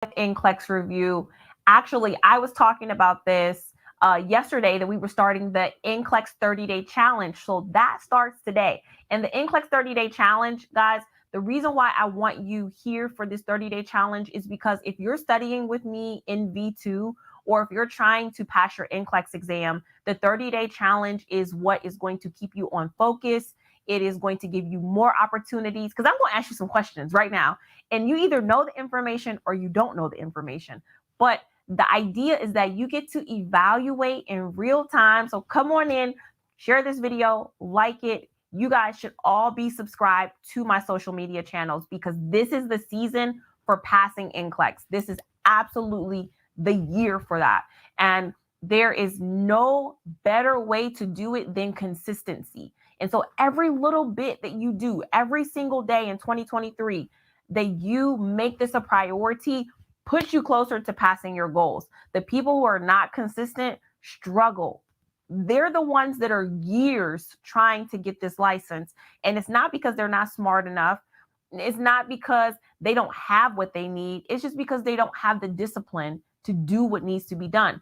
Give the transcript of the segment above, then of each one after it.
NCLEX review. Actually, I was talking about this yesterday that we were starting the NCLEX 30-day challenge. So that starts today. And the NCLEX 30-day challenge, guys, the reason why I want you here for this 30-day challenge is because if you're studying with me in V2, or if you're trying to pass your NCLEX exam, the 30-day challenge is what is going to keep you on focus. It is going to give you more opportunities, because I'm going to ask you some questions right now. And you either know the information or you don't know the information. But the idea is that you get to evaluate in real time. So come on in, share this video, like it. You guys should all be subscribed to my social media channels, because this is the season for passing NCLEX. This is absolutely the year for that. And there is no better way to do it than consistency. And so every little bit that you do every single day in 2023, that you make this a priority, puts you closer to passing your goals. The people who are not consistent struggle. They're the ones that are years trying to get this license. And it's not because they're not smart enough. It's not because they don't have what they need. It's just because they don't have the discipline to do what needs to be done.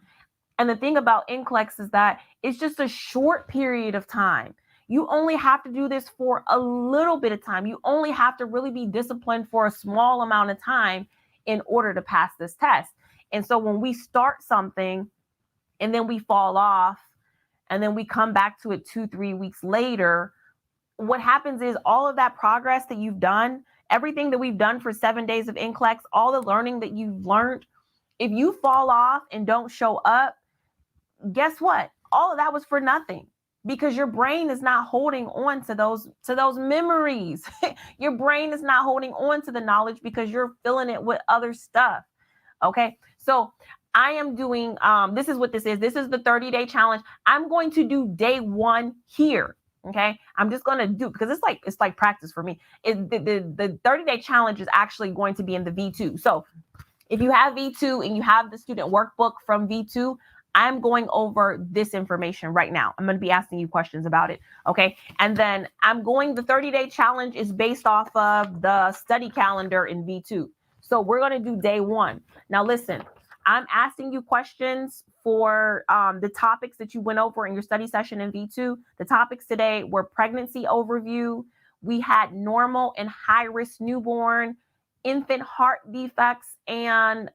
And the thing about NCLEX is that it's just a short period of time. You only have to do this for a little bit of time. You only have to really be disciplined for a small amount of time in order to pass this test. And so when we start something and then we fall off and then we come back to it 2-3 weeks later, what happens is all of that progress that you've done, everything that we've done for 7 days of NCLEX, all the learning that you've learned, if you fall off and don't show up, guess what? All of that was for nothing, because your brain is not holding on to those memories. Your brain is not holding on to the knowledge because you're filling it with other stuff. Okay. So I am doing, this is what this is. This is the 30-day challenge. I'm going to do day 1 here. Okay. I'm just going to do, because it's like practice for me. The 30-day challenge is actually going to be in the V2. So if you have V2 and you have the student workbook from V2, I'm going over this information right now. I'm going to be asking you questions about it. Okay. And then the 30-day challenge is based off of the study calendar in V2. So we're going to do day 1. Now, listen, I'm asking you questions for the topics that you went over in your study session in V2. The topics today were pregnancy overview. We had normal and high risk newborn, infant heart defects, and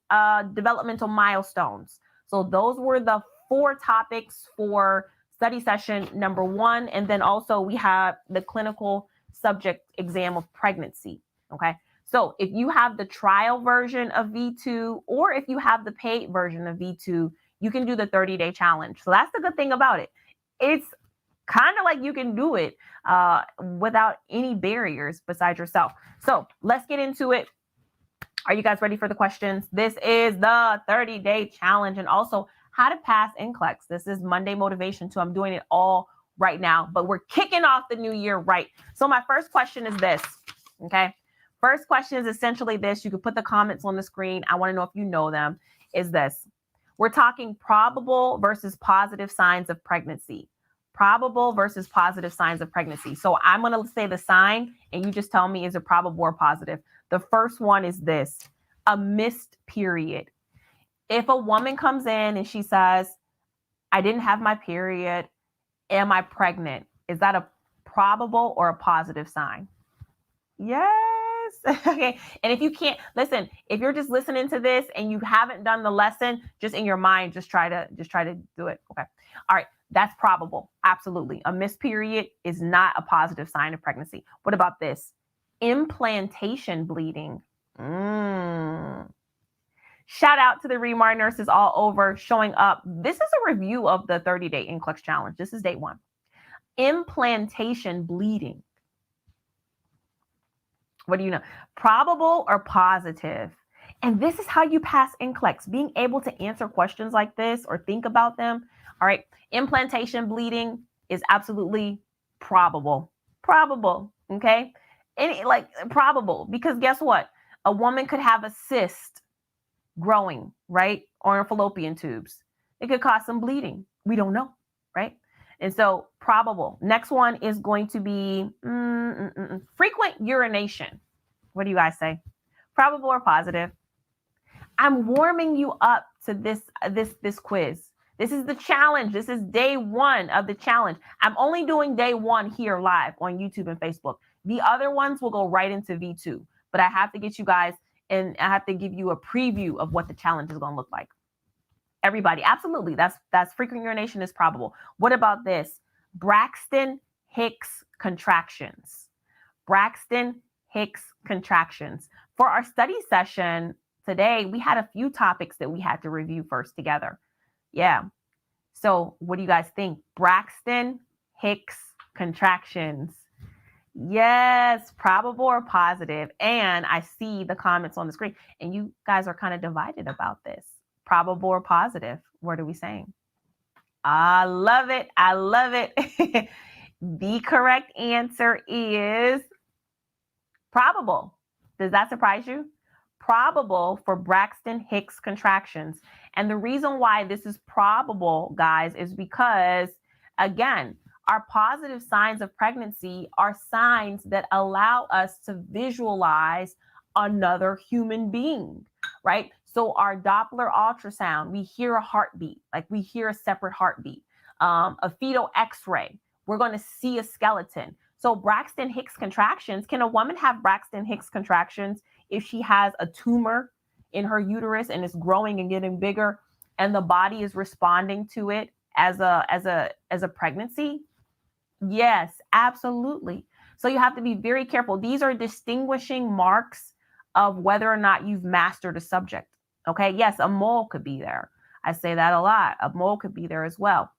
developmental milestones. So those were the 4 topics for study session number 1. And then also we have the clinical subject exam of pregnancy. Okay. So if you have the trial version of V2, or if you have the paid version of V2, you can do the 30-day challenge. So that's the good thing about it. It's kind of like you can do it without any barriers besides yourself. So let's get into it. Are you guys ready for the questions? This is the 30-day challenge, and also how to pass NCLEX. This is Monday Motivation 2. I'm doing it all right now, but we're kicking off the new year right. So my first question is this, okay? First question is essentially this. You can put the comments on the screen. I want to know if you know them. Is this. We're talking probable versus positive signs of pregnancy. Probable versus positive signs of pregnancy. So I'm going to say the sign, and you just tell me, is it probable or positive? The first one is this: a missed period. If a woman comes in and she says, I didn't have my period, am I pregnant? Is that a probable or a positive sign? Yes. Okay. And if you can't listen, if you're just listening to this and you haven't done the lesson, just in your mind, just try to do it. Okay. All right. That's probable. Absolutely. A missed period is not a positive sign of pregnancy. What about this? Implantation bleeding. Shout out to the Remar nurses all over showing up. This is a review of the 30-day NCLEX challenge. This is day 1. Implantation bleeding. What do you know? Probable or positive? And this is how you pass NCLEX, being able to answer questions like this or think about them. All right. Implantation bleeding is absolutely probable. Probable. Okay. Probable, because guess what? A woman could have a cyst growing, right? Or in fallopian tubes. It could cause some bleeding. We don't know, right? And so probable. Next one is going to be frequent urination. What do you guys say? Probable or positive? I'm warming you up to this quiz. This is the challenge. This is day 1 of the challenge. I'm only doing day 1 here live on YouTube and Facebook. The other ones will go right into V2. But I have to get you guys, and I have to give you a preview of what the challenge is going to look like. Everybody, absolutely. That's frequent urination is probable. What about this? Braxton Hicks contractions. Braxton Hicks contractions. For our study session today, we had a few topics that we had to review first together. Yeah. So what do you guys think? Braxton Hicks contractions. Yes, probable or positive. And I see the comments on the screen, and you guys are kind of divided about this. Probable or positive? What are we saying? I love it. I love it. The correct answer is probable. Does that surprise you? Probable for Braxton Hicks contractions. And the reason why this is probable, guys, is because, again, our positive signs of pregnancy are signs that allow us to visualize another human being, right? So our Doppler ultrasound, we hear a heartbeat, like we hear a separate heartbeat. A fetal x-ray, we're going to see a skeleton. So Braxton Hicks contractions, can a woman have Braxton Hicks contractions if she has a tumor in her uterus and it's growing and getting bigger and the body is responding to it as a pregnancy? Yes, absolutely. So you have to be very careful. These are distinguishing marks of whether or not you've mastered a subject. Okay. Yes, a mole could be there. I say that a lot. A mole could be there as well.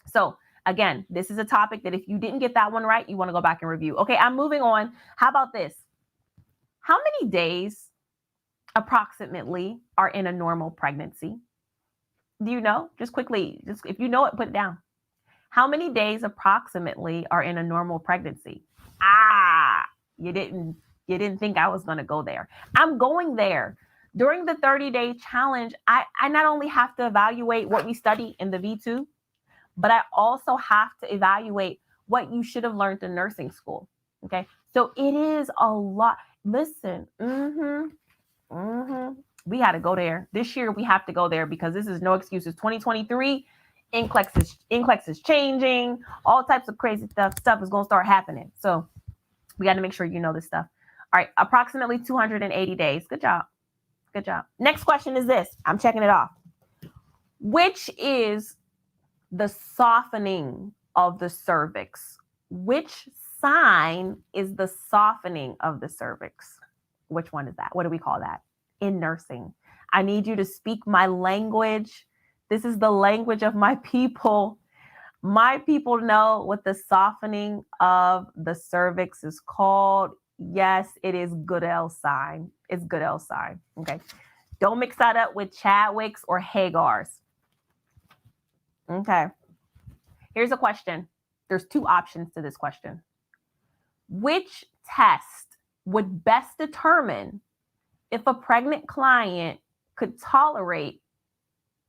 So again, this is a topic that if you didn't get that one right, you want to go back and review. Okay, I'm moving on. How about this? How many days approximately are in a normal pregnancy? Do you know? Just quickly, just if you know it, put it down. How many days approximately are in a normal pregnancy? You didn't think I was going to go there. I'm going there. During the 30-day challenge, I not only have to evaluate what we study in the V2, but I also have to evaluate what you should have learned in nursing school. Okay. So it is a lot. Listen, we had to go there. This year we have to go there because this is no excuses. 2023, NCLEX is changing. All types of crazy stuff is going to start happening. So we got to make sure you know this stuff. All right. Approximately 280 days. Good job. Good job. Next question is this. I'm checking it off. Which is the softening of the cervix? Which sign is the softening of the cervix? Which one is that? What do we call that in nursing? I need you to speak my language. This is the language of my people. My people know what the softening of the cervix is called. Yes, it is Goodell sign. It's Goodell sign. Okay. Don't mix that up with Chadwick's or Hagar's. Okay. Here's a question. There's 2 options to this question. Which test would best determine if a pregnant client could tolerate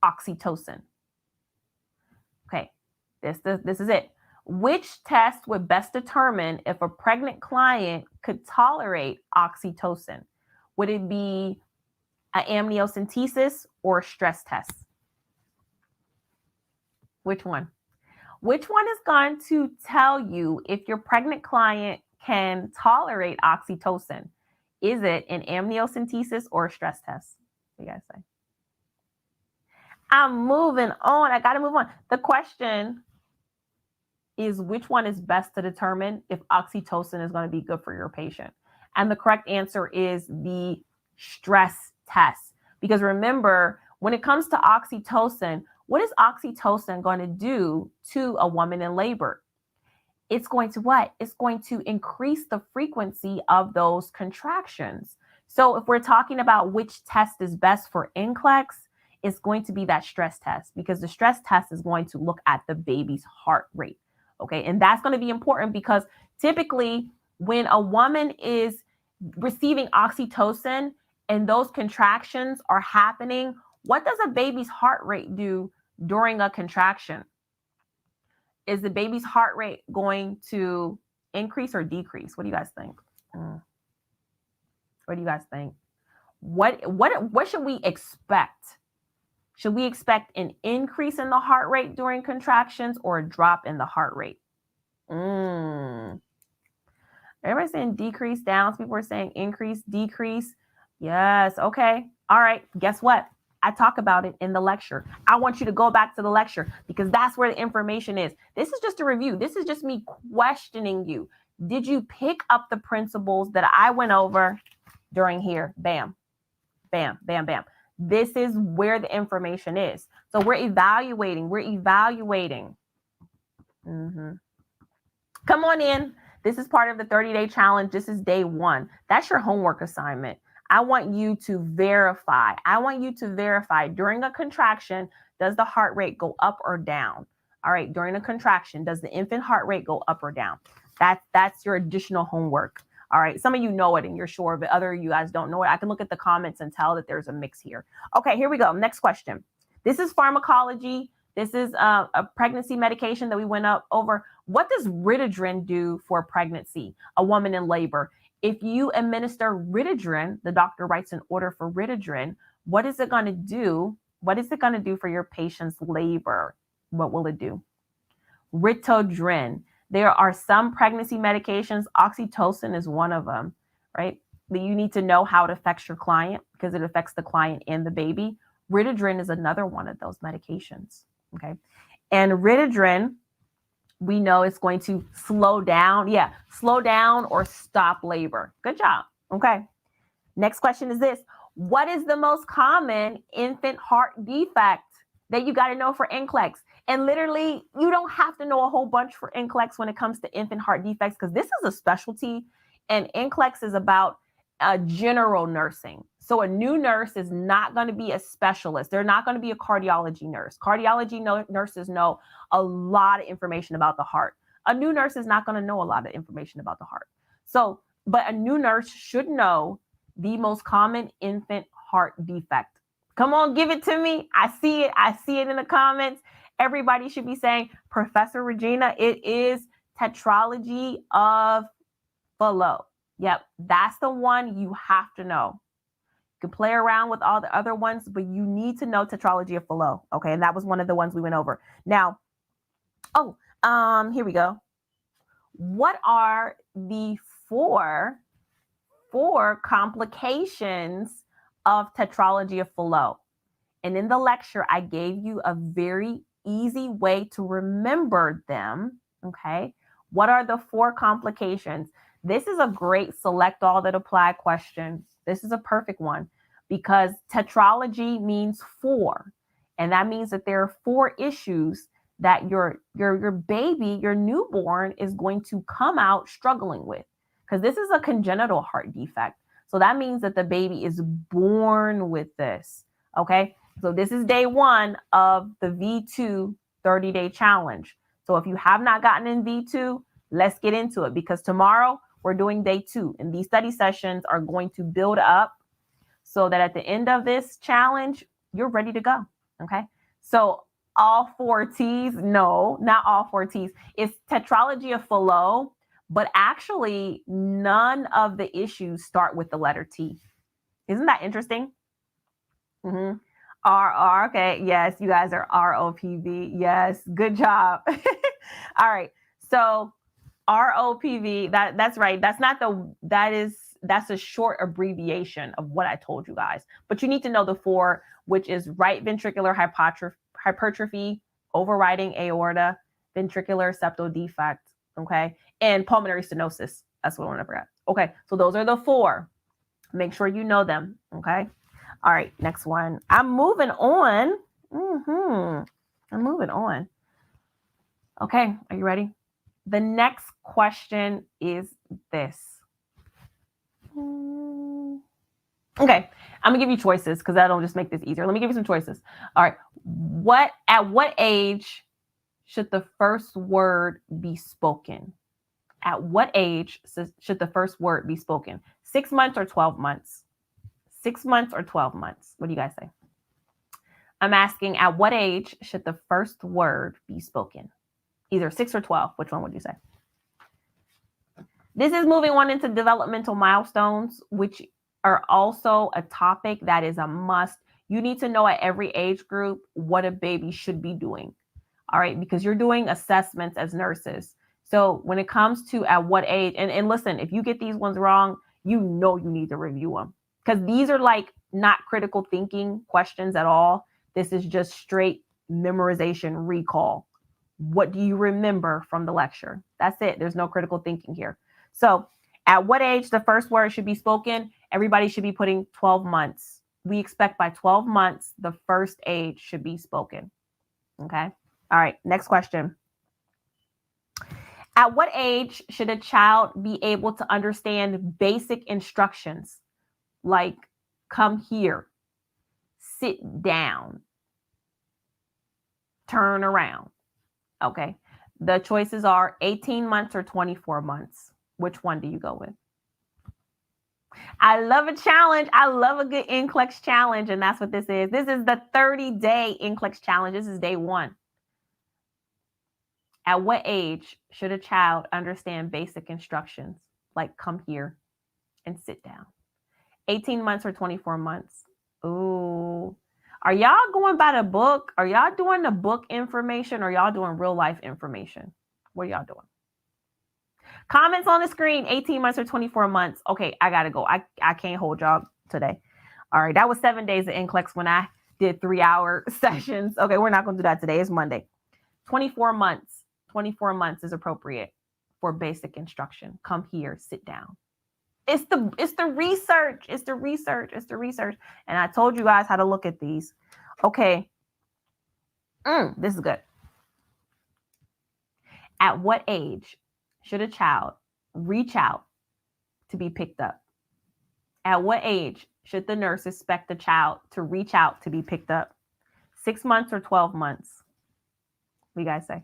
oxytocin? Okay, this is it. Which test would best determine if a pregnant client could tolerate oxytocin? Would it be an amniocentesis or a stress test? Which one? Which one is going to tell you if your pregnant client can tolerate oxytocin? Is it an amniocentesis or a stress test? What do you guys say? I'm moving on. I got to move on. The question is which one is best to determine if oxytocin is going to be good for your patient? And the correct answer is the stress test. Because remember, when it comes to oxytocin, what is oxytocin going to do to a woman in labor? It's going to what? It's going to increase the frequency of those contractions. So if we're talking about which test is best for NCLEX, it's going to be that stress test, because the stress test is going to look at the baby's heart rate. Okay. And that's going to be important because typically when a woman is receiving oxytocin and those contractions are happening, what does a baby's heart rate do during a contraction? Is the baby's heart rate going to increase or decrease? What do you guys think? What do you guys think? What should we expect? Should we expect an increase in the heart rate during contractions or a drop in the heart rate? Everybody's saying decrease, down. People are saying increase, decrease. Yes. Okay. All right. Guess what? I talk about it in the lecture. I want you to go back to the lecture because that's where the information is. This is just a review. This is just me questioning you. Did you pick up the principles that I went over during here? Bam, bam, bam, bam. This is where the information is. So we're evaluating. Come on in. This is part of the 30-day challenge. This is day 1. That's your homework assignment. I want you to verify. During a contraction, does the heart rate go up or down? All right, during a contraction, does the infant heart rate go up or down? That's your additional homework. All right, some of you know it and you're sure, but other of you guys don't know it. I can look at the comments and tell that there's a mix here. Okay, here we go. Next question. This is pharmacology. This is a pregnancy medication that we went over. What does Ritodrin do for pregnancy, a woman in labor? If you administer Ritodrin, the doctor writes an order for Ritodrin, what is it going to do? What is it going to do for your patient's labor? What will it do? Ritodrin. There are some pregnancy medications. Oxytocin is one of them, right? But you need to know how it affects your client because it affects the client and the baby. Ritodrin is another one of those medications, okay? And Ritodrin, we know it's going to slow down. Yeah, slow down or stop labor. Good job. Okay. Next question is this. What is the most common infant heart defect that you got to know for NCLEX? And literally, you don't have to know a whole bunch for NCLEX when it comes to infant heart defects because this is a specialty and NCLEX is about general nursing. So a new nurse is not going to be a specialist. They're not going to be a cardiology nurse. Nurses know a lot of information about the heart. A new nurse is not going to know a lot of information about the heart. So, but a new nurse should know the most common infant heart defect. Come on, give it to me. I see it in the comments. Everybody should be saying, Professor Regina, it is tetralogy of Fallot. Yep, that's the one you have to know. You can play around with all the other ones, but you need to know tetralogy of Fallot. Okay, and that was one of the ones we went over. Now, here we go. What are the four complications of tetralogy of Fallot? And in the lecture, I gave you a very easy way to remember them. Okay, what are the 4 complications? This is a great select all that apply question. This is a perfect one because tetralogy means 4. And that means that there are 4 issues that your baby, your newborn is going to come out struggling with because this is a congenital heart defect. So that means that the baby is born with this. Okay. So this is day 1 of the V2 30-day challenge. So if you have not gotten in V2, let's get into it because tomorrow we're doing day 2 and these study sessions are going to build up so that at the end of this challenge, you're ready to go. Okay. So all 4 T's, no, not all 4 T's. It's tetralogy of Fallot, but actually none of the issues start with the letter T. Isn't that interesting? RR, okay. Yes, you guys are ROPV. Yes, good job. All right. So ROPV, that's right. That's a short abbreviation of what I told you guys. But you need to know the 4, which is right ventricular hypertrophy, overriding aorta, ventricular septal defect, okay? And pulmonary stenosis. That's what I want to forget. Okay, so those are the 4. Make sure you know them, okay? All right, next one. I'm moving on. I'm moving on. Okay, are you ready? The next question is this. Okay, I'm gonna give you choices because that'll just make this easier. Let me give you some choices. All right, at what age should the first word be spoken? At what age should the first word be spoken? 6 months or 12 months? 6 months or 12 months? What do you guys say? I'm asking, at what age should the first word be spoken? Either 6 or 12. Which one would you say? This is moving on into developmental milestones, which are also a topic that is a must. You need to know at every age group what a baby should be doing. All right, because you're doing assessments as nurses. So when it comes to at what age, and listen, if you get these ones wrong, you know you need to review them, because these are like not critical thinking questions at all. This is just straight memorization recall. What do you remember from the lecture? That's it. There's no critical thinking here. So at what age the first word should be spoken? Everybody should be putting 12 months. We expect by 12 months, the first age should be spoken. Okay. All right. Next question. At what age should a child be able to understand basic instructions like come here, sit down, turn around? Okay. The choices are 18 months or 24 months. Which one do you go with? I love a challenge. I love a good NCLEX challenge. And that's what this is. This is the 30-day NCLEX challenge. This is day 1. At what age should a child understand basic instructions like come here and sit down? 18 months or 24 months? Ooh. Are y'all going by the book? Are y'all doing the book information or y'all doing real life information? What are y'all doing? Comments on the screen, 18 months or 24 months. Okay, I got to go. I can't hold y'all today. All right, that was 7 days of NCLEX when I did 3-hour sessions. Okay, we're not going to do that today. It's Monday. 24 months. 24 months is appropriate for basic instruction. Come here, sit down. It's the research. It's the research. And I told you guys how to look at these. Okay. This is good. At what age should a child reach out to be picked up? At what age should the nurse expect the child to reach out to be picked up? 6 months or 12 months? What do you guys say?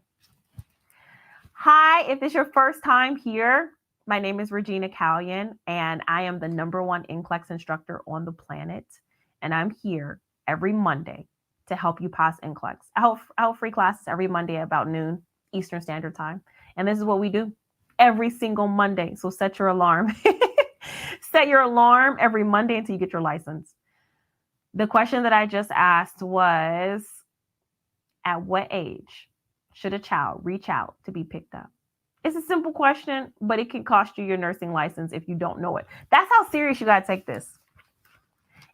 Hi, if it's your first time here, my name is Regina MSN, and I am the #1 NCLEX instructor on the planet. And I'm here every Monday to help you pass NCLEX. I hold free classes every Monday about noon Eastern Standard Time. And this is what we do every single Monday. So set your alarm. Set your alarm every Monday until you get your license. The question that I just asked was, at what age should a child reach out to be picked up? It's a simple question, but it can cost you your nursing license if you don't know it. That's how serious you got to take this.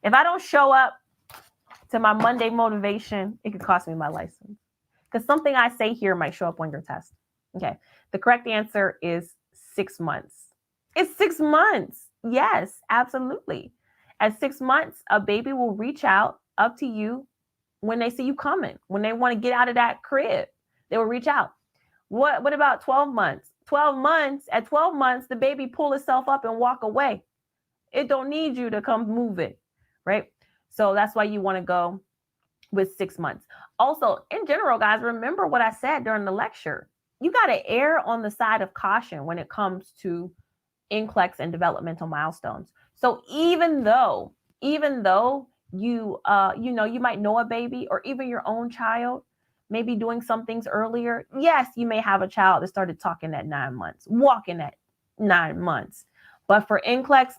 If I don't show up to my Monday motivation, it could cost me my license. Because something I say here might show up on your test. Okay. The correct answer is 6 months. It's 6 months. Yes, absolutely. At 6 months, a baby will reach out up to you when they see you coming, when they want to get out of that crib. They will reach out. What about 12 months? 12 months, at 12 months, the baby pull itself up and walk away. It don't need you to come move it, right? So that's why you want to go with 6 months. Also, in general, guys, remember what I said during the lecture. You got to err on the side of caution when it comes to NCLEX and developmental milestones. So even though you you might know a baby or even your own child, maybe doing some things earlier. Yes, you may have a child that started talking at 9 months, walking at 9 months. But for NCLEX,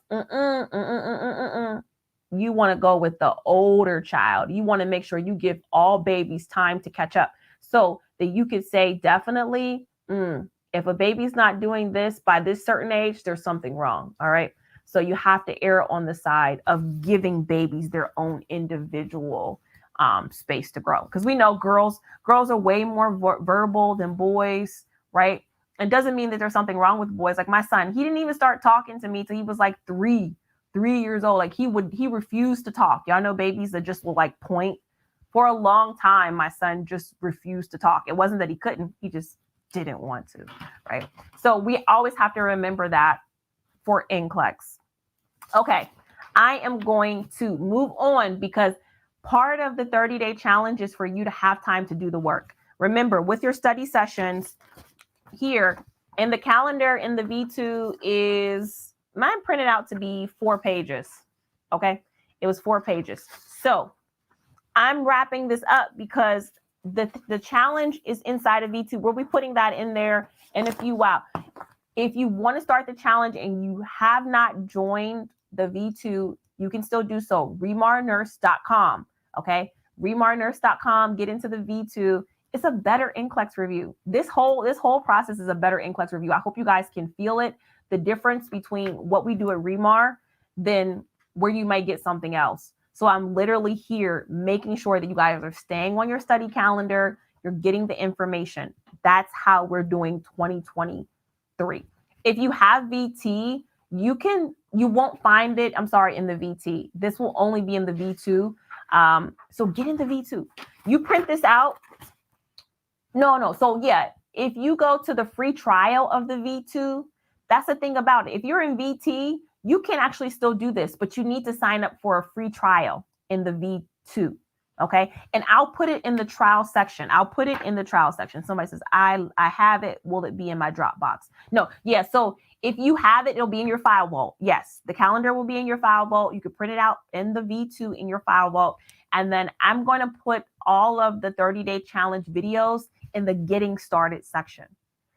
you want to go with the older child. You want to make sure you give all babies time to catch up so that you could say definitely, if a baby's not doing this by this certain age, there's something wrong. All right. So you have to err on the side of giving babies their own individual space to grow. Because we know girls are way more verbal than boys, right? It doesn't mean that there's something wrong with boys. Like my son, he didn't even start talking to me till he was like 3 years old. Like he refused to talk. Y'all know babies that just will like point. For a long time, my son just refused to talk. It wasn't that he couldn't, he just didn't want to, right? So we always have to remember that for NCLEX. Okay, I am going to move on because part of the 30-day challenge is for you to have time to do the work. Remember, with your study sessions here in the calendar in the V2 is mine printed out to be 4 pages. Okay, it was 4 pages. So I'm wrapping this up because the challenge is inside of V2. We'll be putting that in there in a few while. If you want to start the challenge and you have not joined the V2, you can still do so. remarnurse.com. Okay. remarnurse.com. Get into the V2. It's a better NCLEX review. This whole process is a better NCLEX review. I hope you guys can feel it. The difference between what we do at Remar than where you might get something else. So I'm literally here making sure that you guys are staying on your study calendar. You're getting the information. That's how we're doing 2023. If you have VT, you won't find it, I'm sorry, in the VT. This will only be in the V2. So get in the V2. You print this out. No. So yeah, if you go to the free trial of the V2, that's the thing about it. If you're in VT, you can actually still do this, but you need to sign up for a free trial in the V2. Okay. And I'll put it in the trial section. Somebody says, I have it. Will it be in my Dropbox? No. Yeah. So if you have it, it'll be in your file vault. Yes. The calendar will be in your file vault. You can print it out in the V2 in your file vault. And then I'm going to put all of the 30-day challenge videos in the getting started section.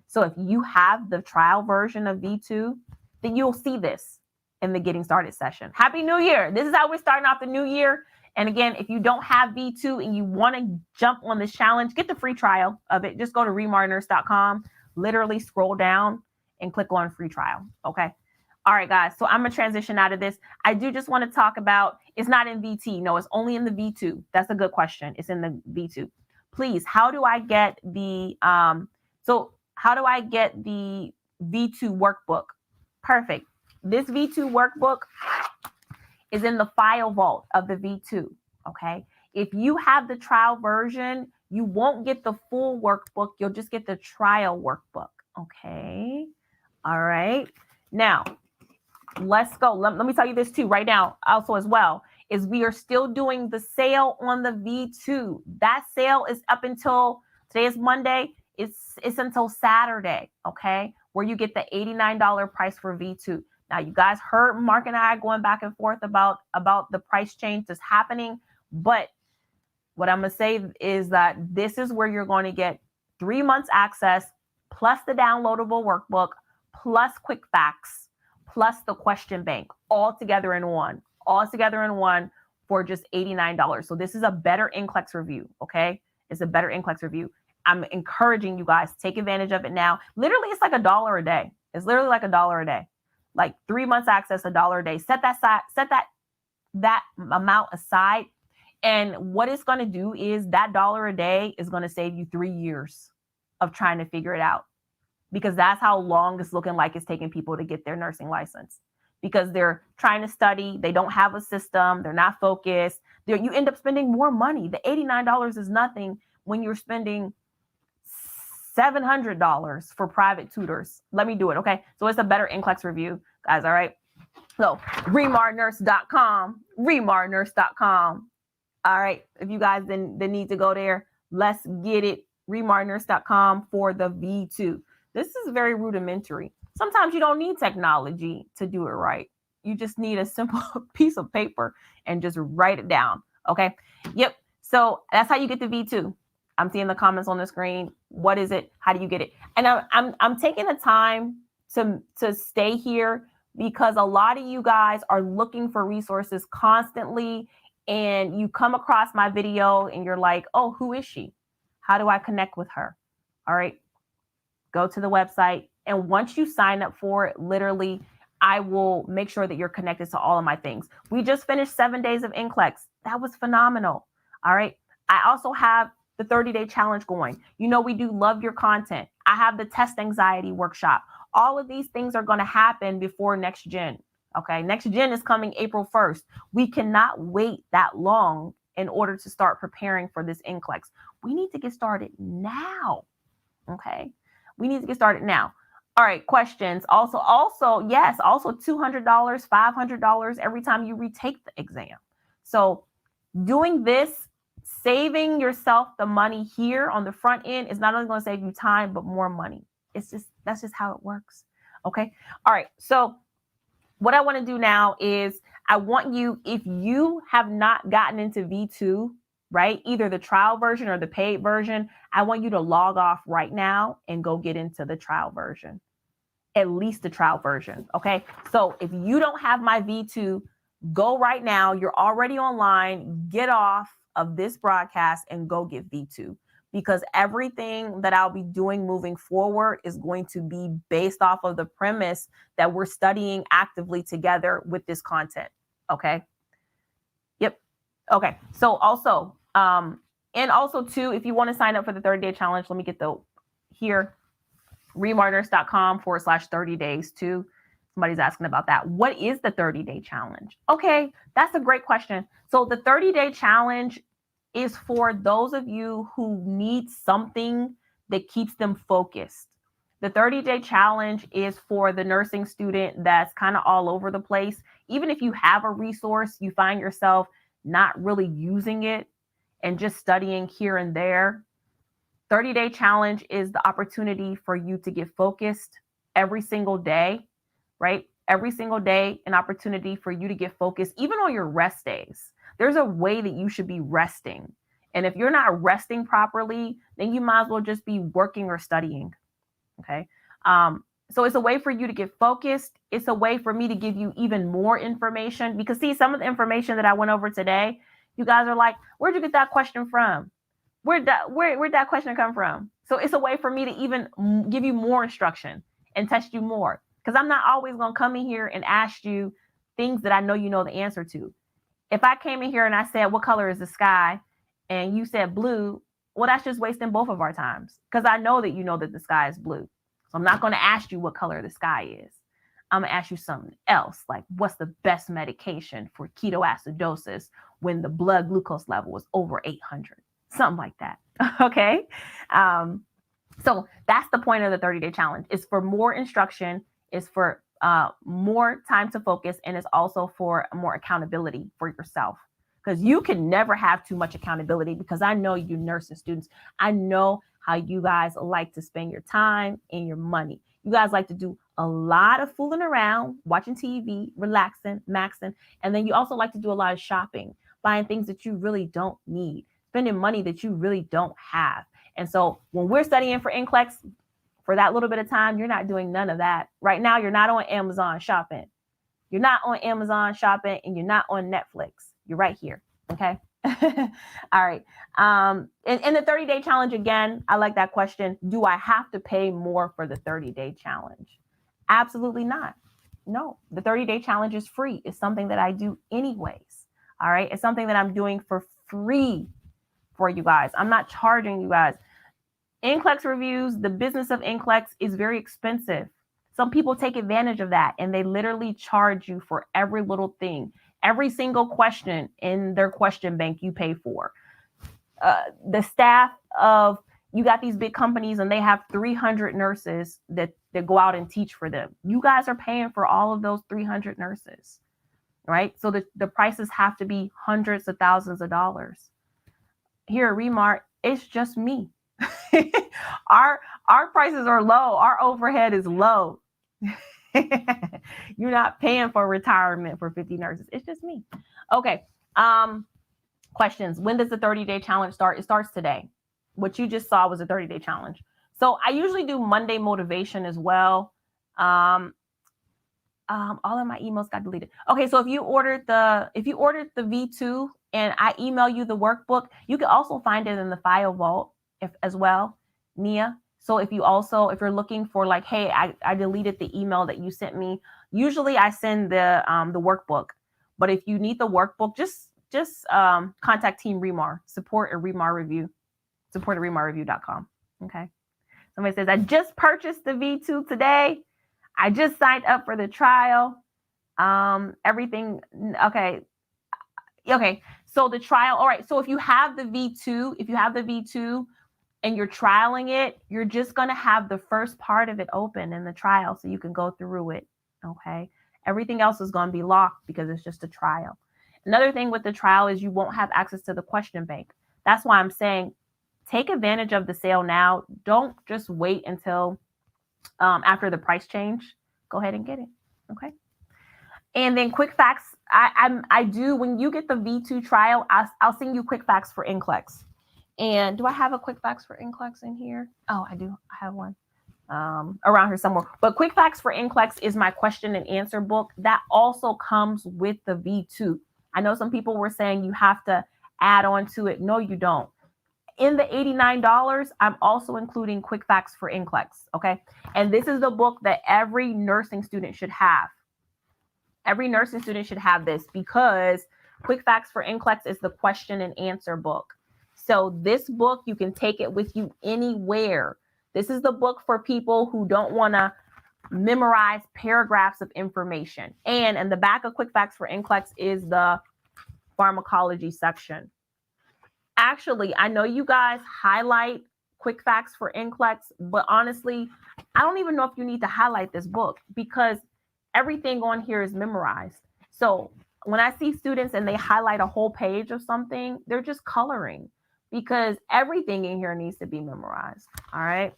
So if you have the trial version of V2, then you'll see this in the getting started session. Happy New Year. This is how we're starting off the new year. And again, if you don't have V2 and you want to jump on this challenge, get the free trial of it. Just go to remarnurse.com, literally scroll down and click on free trial. Okay. All right, guys. So I'm going to transition out of this. I do just want to talk about, it's not in VT. No, it's only in the V2. That's a good question. It's in the V2. Please, how do I get the, V2 workbook? Perfect. This V2 workbook is in the file vault of the V2. Okay. If you have the trial version, you won't get the full workbook. You'll just get the trial workbook. Okay. All right. Now, let's go. Let me tell you this too right now also as well, is we are still doing the sale on the V2. That sale is up until, today is Monday. It's until Saturday. Okay. Where you get the $89 price for V2. Now, you guys heard Mark and I going back and forth about the price change that's happening. But what I'm going to say is that this is where you're going to get 3 months access, plus the downloadable workbook, plus quick facts, plus the question bank, all together in one for just $89. So this is a better NCLEX review. Okay. It's a better NCLEX review. I'm encouraging you guys, take advantage of it now. Literally, it's like $1 a day. It's literally like $1 a day. Like 3 months access, $1 a day. Set that amount aside. And what it's going to do is that $1 a day is going to save you 3 years of trying to figure it out, because that's how long it's looking like it's taking people to get their nursing license, because they're trying to study. They don't have a system. They're not focused. You end up spending more money. The $89 is nothing when you're spending $700 for private tutors. Let me do it. Okay. So it's a better NCLEX review, guys. All right. So remarnurse.com. All right. If you guys then need to go there, let's get it. remarnurse.com for the V2. This is very rudimentary. Sometimes you don't need technology to do it right. You just need a simple piece of paper and just write it down. Okay. Yep. So that's how you get the V2. I'm seeing the comments on the screen. What is it? How do you get it? And I'm taking the time to stay here because a lot of you guys are looking for resources constantly, and you come across my video and you're like, oh, who is she? How do I connect with her? All right. Go to the website. And once you sign up for it, literally, I will make sure that you're connected to all of my things. We just finished 7 days of NCLEX. That was phenomenal. All right. I also have the 30-day challenge going. You know, we do love your content. I have the test anxiety workshop. All of these things are going to happen before next gen. Okay. Next gen is coming April 1st. We cannot wait that long in order to start preparing for this NCLEX. We need to get started now. Okay. We need to get started now. All right. Questions. Also, yes, also $200, $500 every time you retake the exam. So doing this, saving yourself the money here on the front end is not only going to save you time, but more money. That's just how it works. Okay. All right. So what I want to do now is I want you, if you have not gotten into V2, right, either the trial version or the paid version, I want you to log off right now and go get into the trial version. at least the trial version. Okay. So if you don't have my V2, go right now. You're already online. Get off of this broadcast and go get V2, because everything that I'll be doing moving forward is going to be based off of the premise that we're studying actively together with this content. Okay. Yep. Okay. So also, and also too, if you want to sign up for the 30-day challenge, let me get the here, remarnurse.com/30 days too. Somebody's asking about that. What is the 30-day challenge? Okay, that's a great question. So the 30-day challenge is for those of you who need something that keeps them focused. The 30-day challenge is for the nursing student that's kind of all over the place. Even if you have a resource, you find yourself not really using it and just studying here and there. 30-day challenge is the opportunity for you to get focused every single day, right? Every single day, an opportunity for you to get focused, even on your rest days. There's a way that you should be resting. And if you're not resting properly, then you might as well just be working or studying. Okay. So it's a way for you to get focused. It's a way for me to give you even more information, because see, some of the information that I went over today, you guys are like, where'd you get that question from? Where'd that question come from? So it's a way for me to even give you more instruction and test you more, because I'm not always going to come in here and ask you things that I know you know the answer to. If I came in here and I said, what color is the sky? And you said blue, well, that's just wasting both of our times, because I know that you know that the sky is blue. So I'm not going to ask you what color the sky is. I'm going to ask you something else, like what's the best medication for ketoacidosis when the blood glucose level is over 800? Something like that. Okay. So that's the point of the 30-day challenge. It's for more instruction, it's for more time to focus, and it's also for more accountability for yourself. Because you can never have too much accountability, because I know you nursing students. I know how you guys like to spend your time and your money. You guys like to do a lot of fooling around, watching TV, relaxing, maxing, and then you also like to do a lot of shopping, buying things that you really don't need, spending money that you really don't have. And so when we're studying for NCLEX, for that little bit of time, you're not doing none of that. Right now, you're not on Amazon shopping. You're not on Amazon shopping, and you're not on Netflix. You're right here. Okay. All right. And the 30-day challenge, again, I like that question. Do I have to pay more for the 30-day challenge? Absolutely not. No, the 30-day challenge is free. It's something that I do anyways. All right. It's something that I'm doing for free for you guys. I'm not charging you guys. NCLEX reviews, the business of NCLEX is very expensive. Some people take advantage of that, and they literally charge you for every little thing. Every single question in their question bank you pay for. The staff of, you got these big companies and they have 300 nurses that go out and teach for them. You guys are paying for all of those 300 nurses, right? So the prices have to be hundreds of thousands of dollars. Here at Remart, it's just me. Our prices are low. Our overhead is low. You're not paying for retirement for 50 nurses. It's just me. Okay. Questions. When does the 30-day challenge start? It starts today. What you just saw was a 30-day challenge. So I usually do Monday motivation as well. All of my emails got deleted. Okay. So if you ordered the V2 and I email you the workbook, you can also find it in the file vault as well, Nia. So if you're looking for like, hey, I deleted the email that you sent me, usually I send the workbook. But if you need the workbook, just contact Team Remar, support at remarreview.com. Okay. Somebody says, I just purchased the V2 today. I just signed up for the trial. Everything. Okay. Okay. So the trial. All right. So if you have the V2, and you're trialing it, you're just going to have the first part of it open in the trial so you can go through it. Okay. Everything else is going to be locked because it's just a trial. Another thing with the trial is you won't have access to the question bank. That's why I'm saying take advantage of the sale now. Don't just wait until after the price change. Go ahead and get it. Okay. And then quick facts. I do, when you get the V2 trial, I'll send you quick facts for NCLEX. And do I have a quick facts for NCLEX in here? Oh, I do. I have one. around here somewhere. But Quick Facts for NCLEX is my question and answer book that also comes with the V2. I know some people were saying you have to add on to it. No, you don't. In the $89, I'm also including Quick Facts for NCLEX, okay? And this is the book that every nursing student should have. Every nursing student should have this because Quick Facts for NCLEX is the question and answer book. So this book, you can take it with you anywhere. This is the book for people who don't want to memorize paragraphs of information. And in the back of Quick Facts for NCLEX is the pharmacology section. Actually, I know you guys highlight Quick Facts for NCLEX, but honestly, I don't even know if you need to highlight this book because everything on here is memorized. So when I see students and they highlight a whole page of something, they're just coloring because everything in here needs to be memorized. All right.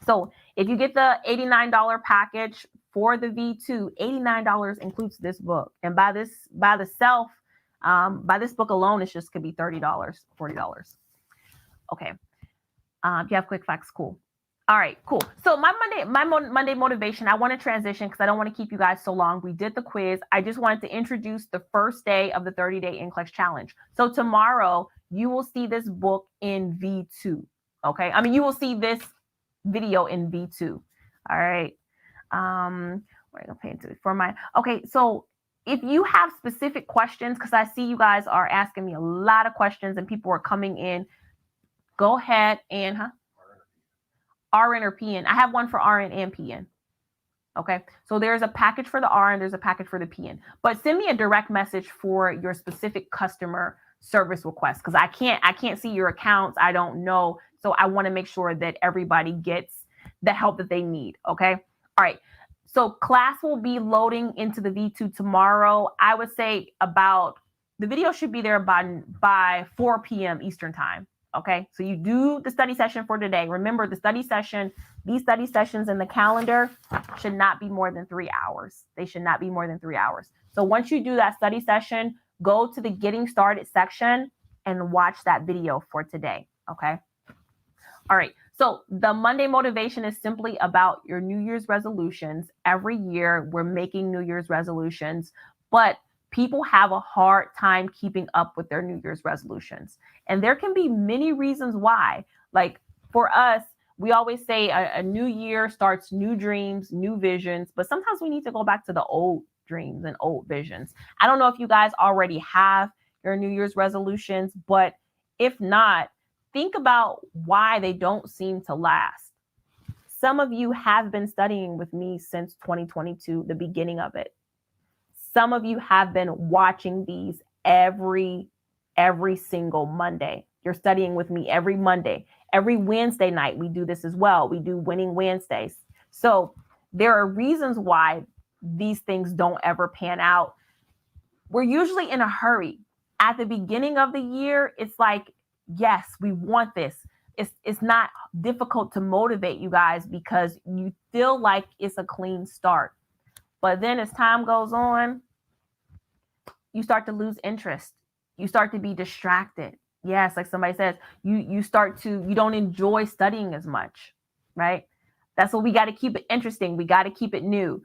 So if you get the $89 package for the V2, $89 includes this book. And by this book alone, it's just could be $30, $40. Okay. If you have Quick Facts, cool. All right, cool. So my Monday motivation, I want to transition because I don't want to keep you guys so long. We did the quiz. I just wanted to introduce the first day of the 30-day NCLEX challenge. So tomorrow you will see this book in V2. Okay. I mean, you will see this video in V2. All right. We're gonna pay into it for my okay. So if you have specific questions, because I see you guys are asking me a lot of questions and people are coming in, go ahead and RN or PN. I have one for RN and PN. Okay, so there's a package for the RN, there's a package for the PN. But send me a direct message for your specific customer service request because I can't see your accounts. I don't know. So I want to make sure that everybody gets the help that they need. Okay. All right. So class will be loading into the V2 tomorrow. I would say the video should be there by 4 p.m. Eastern time. Okay. So you do the study session for today. Remember these study sessions in the calendar should not be more than 3 hours. They should not be more than 3 hours. So once you do that study session, go to the getting started section and watch that video for today. Okay. All right. So the Monday motivation is simply about your New Year's resolutions. Every year we're making New Year's resolutions, but people have a hard time keeping up with their New Year's resolutions. And there can be many reasons why. Like for us, we always say a new year starts new dreams, new visions, but sometimes we need to go back to the old dreams and old visions. I don't know if you guys already have your New Year's resolutions, but if not, think about why they don't seem to last. Some of you have been studying with me since 2022, the beginning of it. Some of you have been watching these every single Monday. You're studying with me every Monday. Every Wednesday night, we do this as well. We do Winning Wednesdays. So there are reasons why these things don't ever pan out. We're usually in a hurry. At the beginning of the year, it's like, yes, we want this. It's not difficult to motivate you guys because you feel like it's a clean start. But then as time goes on, you start to lose interest. You start to be distracted. Yes, like somebody says, you don't enjoy studying as much, right? That's what we got to keep it interesting. We got to keep it new.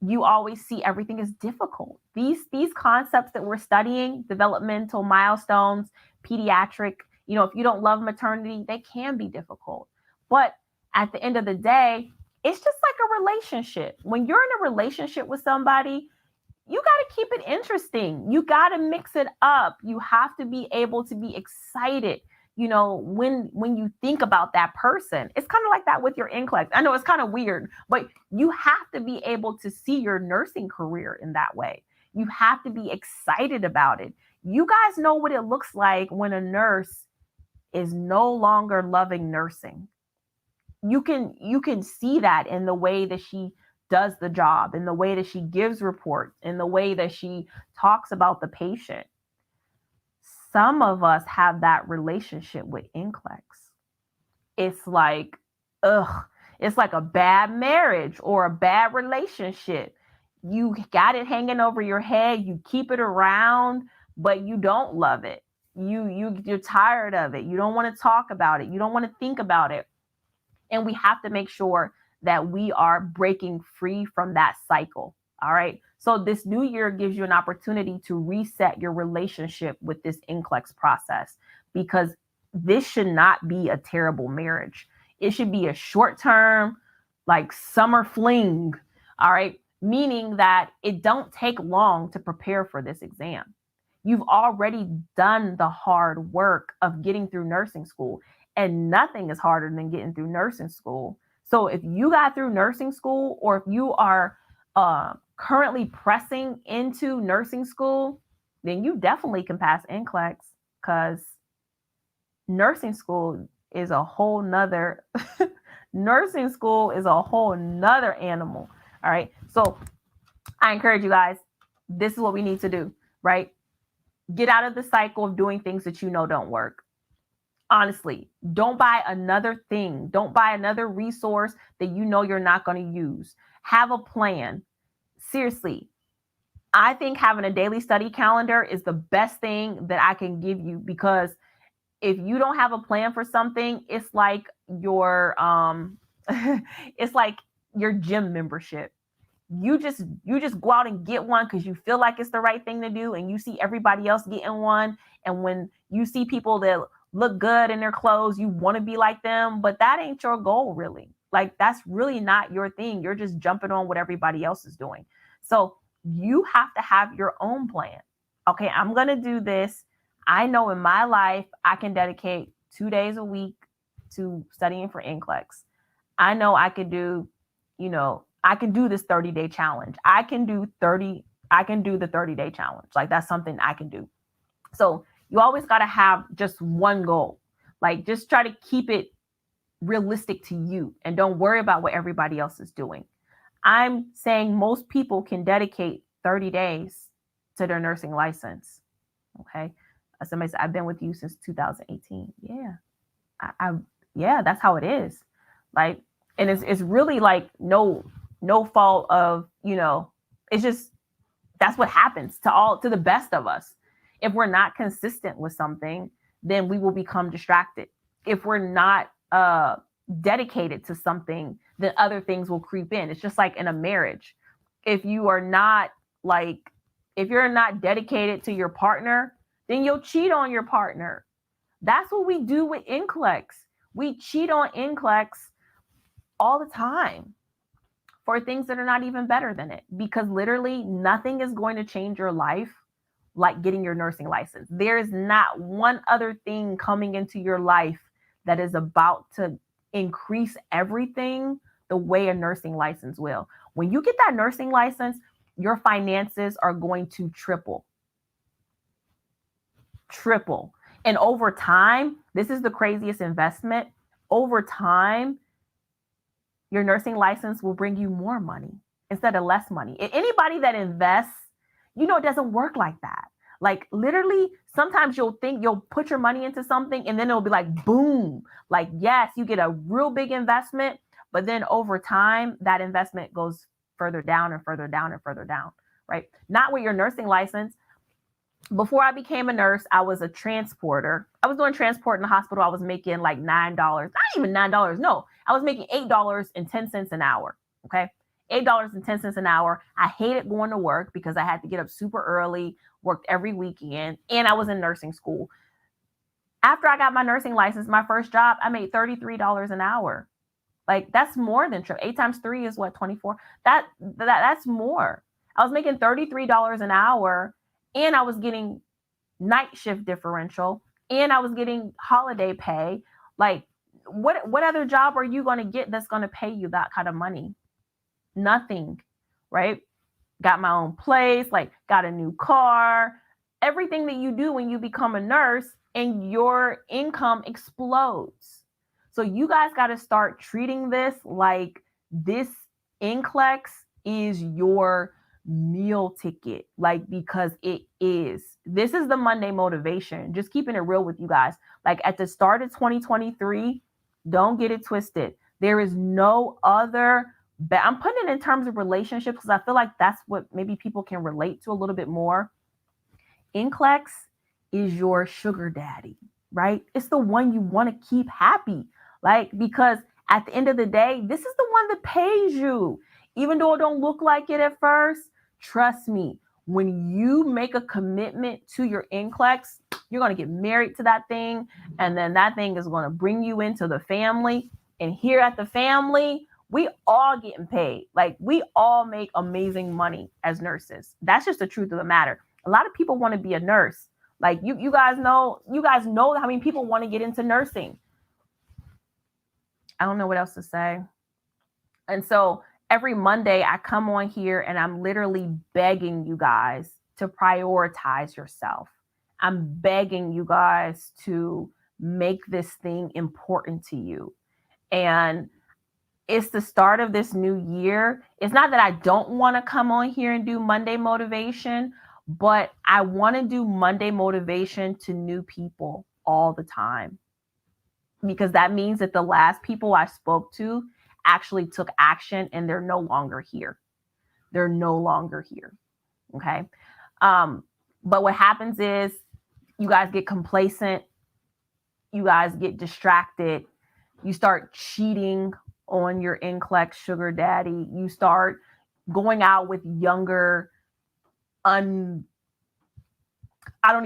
You always see everything is difficult. These concepts that we're studying, developmental milestones, pediatric, if you don't love maternity, they can be difficult. But at the end of the day, it's just like a relationship. When you're in a relationship with somebody, you got to keep it interesting. You got to mix it up. You have to be able to be excited, when you think about that person. It's kind of like that with your NCLEX. I know it's kind of weird, but you have to be able to see your nursing career in that way. You have to be excited about it. You guys know what it looks like when a nurse is no longer loving nursing. You can see that in the way that she does the job, in the way that she gives reports, in the way that she talks about the patient. Some of us have that relationship with NCLEX. It's like, it's like a bad marriage or a bad relationship. You got it hanging over your head. You keep it around, but you don't love it. You're tired of it. You don't want to talk about it. You don't want to think about it. And we have to make sure that we are breaking free from that cycle. All right. So this new year gives you an opportunity to reset your relationship with this NCLEX process, because this should not be a terrible marriage. It should be a short term, like summer fling. All right. Meaning that it don't take long to prepare for this exam. You've already done the hard work of getting through nursing school, and nothing is harder than getting through nursing school. So if you got through nursing school, or if you are currently pressing into nursing school, then you definitely can pass NCLEX, because nursing school is a whole nother nursing school is a whole nother animal. All right. So I encourage you guys, this is what we need to do, right? Get out of the cycle of doing things that you know don't work. Honestly, don't buy another thing. Don't buy another resource that you know you're not going to use. Have a plan. Seriously, I think having a daily study calendar is the best thing that I can give you, because if you don't have a plan for something, it's like your it's like your gym membership. You just go out and get one because you feel like it's the right thing to do, and you see everybody else getting one, and when you see people that look good in their clothes, you want to be like them, but that ain't your goal, really. Like, that's really not your thing. You're just jumping on what everybody else is doing. So you have to have your own plan. Okay, I'm going to do this. I know in my life I can dedicate 2 days a week to studying for NCLEX. I know I could do, I can do this 30-day challenge. I can do the 30-day challenge. Like, that's something I can do. So you always got to have just one goal. Like, just try to keep it realistic to you, and don't worry about what everybody else is doing. I'm saying most people can dedicate 30 days to their nursing license. Okay. Somebody said, I've been with you since 2018. Yeah. Yeah, that's how it is. Like, and it's really like no fault of, it's just, that's what happens to the best of us. If we're not consistent with something, then we will become distracted. If we're not dedicated to something, then other things will creep in. It's just like in a marriage. If you're not dedicated to your partner, then you'll cheat on your partner. That's what we do with NCLEX. We cheat on NCLEX all the time for things that are not even better than it, because literally nothing is going to change your life like getting your nursing license. There is not one other thing coming into your life that is about to increase everything the way a nursing license will. When you get that nursing license, your finances are going to triple. And over time, this is the craziest investment. Over time, your nursing license will bring you more money instead of less money. Anybody that invests, it doesn't work like that. Like, literally, sometimes you'll think you'll put your money into something and then it'll be like, boom. Like, yes, you get a real big investment, but then over time, that investment goes further down and further down and further down, right? Not with your nursing license. Before I became a nurse, I was a transporter. I was doing transport in the hospital. I was making like $9, not even $9. No, I was making $8.10 an hour. Okay. $8.10 an hour. I hated going to work because I had to get up super early, worked every weekend, and I was in nursing school. After I got my nursing license, my first job, I made $33 an hour. Like, that's more than 8 times 3 is what, 24? That's more. I was making $33 an hour, and I was getting night shift differential, and I was getting holiday pay. Like, what other job are you going to get that's going to pay you that kind of money? Nothing, right? Got my own place, like got a new car, everything that you do when you become a nurse, and your income explodes. So you guys got to start treating this like this NCLEX is your meal ticket, like, because it is. This is the Monday motivation. Just keeping it real with you guys. Like, at the start of 2023, don't get it twisted. There is no other. I'm putting it in terms of relationships because I feel like that's what maybe people can relate to a little bit more. NCLEX is your sugar daddy, right? It's the one you want to keep happy. Like, because at the end of the day, this is the one that pays you. Even though it don't look like it at first, trust me, when you make a commitment to your NCLEX, you're going to get married to that thing. And then that thing is going to bring you into the family. And here at the family, we all getting paid. Like, we all make amazing money as nurses. That's just the truth of the matter. A lot of people want to be a nurse. Like, you guys know how many people want to get into nursing. I don't know what else to say. And so every Monday I come on here and I'm literally begging you guys to prioritize yourself. I'm begging you guys to make this thing important to you. And it's the start of this new year. It's not that I don't want to come on here and do Monday motivation, but I want to do Monday motivation to new people all the time. Because that means that the last people I spoke to actually took action and they're no longer here. They're no longer here. Okay. But what happens is you guys get complacent. You guys get distracted. You start cheating on your NCLEX sugar daddy. You start going out with younger, I don't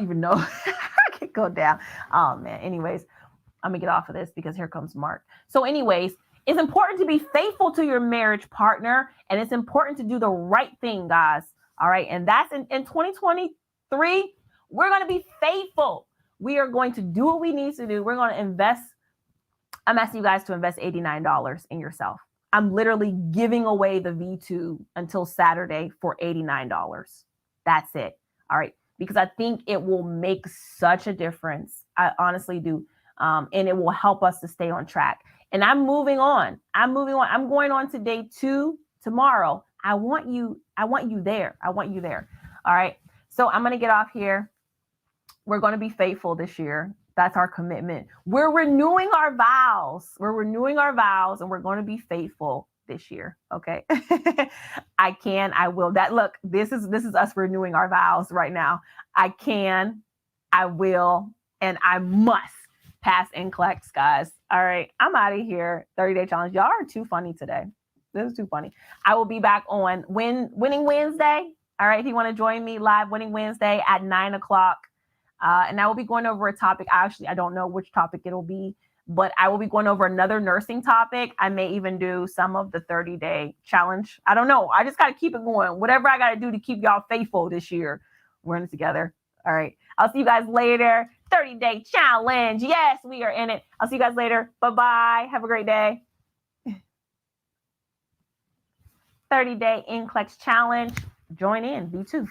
even know. I can go down. Oh man. Anyways, I'm gonna get off of this because here comes Mark. So anyways, it's important to be faithful to your marriage partner, and it's important to do the right thing, guys. All right. And that's in 2023, we're going to be faithful. We are going to do what we need to do. We're going to invest. I'm asking you guys to invest $89 in yourself. I'm literally giving away the V2 until Saturday for $89. That's it. All right. Because I think it will make such a difference. I honestly do. And it will help us to stay on track. And I'm moving on. I'm going on to day 2 tomorrow. I want you there. All right. So I'm going to get off here. We're going to be faithful this year. That's our commitment. We're renewing our vows. And we're going to be faithful this year. Okay. I will. This is us renewing our vows right now. I will, and I must pass NCLEX, guys. All right. I'm out of here. 30-day challenge. Y'all are too funny today. This is too funny. I will be back on Winning Wednesday. All right. If you want to join me live Winning Wednesday at 9:00. And I will be going over a topic. I don't know which topic it'll be, but I will be going over another nursing topic. I may even do some of the 30-day challenge. I don't know. I just got to keep it going. Whatever I got to do to keep y'all faithful this year. We're in it together. All right. I'll see you guys later. 30-day challenge. Yes, we are in it. I'll see you guys later. Bye-bye. Have a great day. 30-day NCLEX challenge. Join in. V2.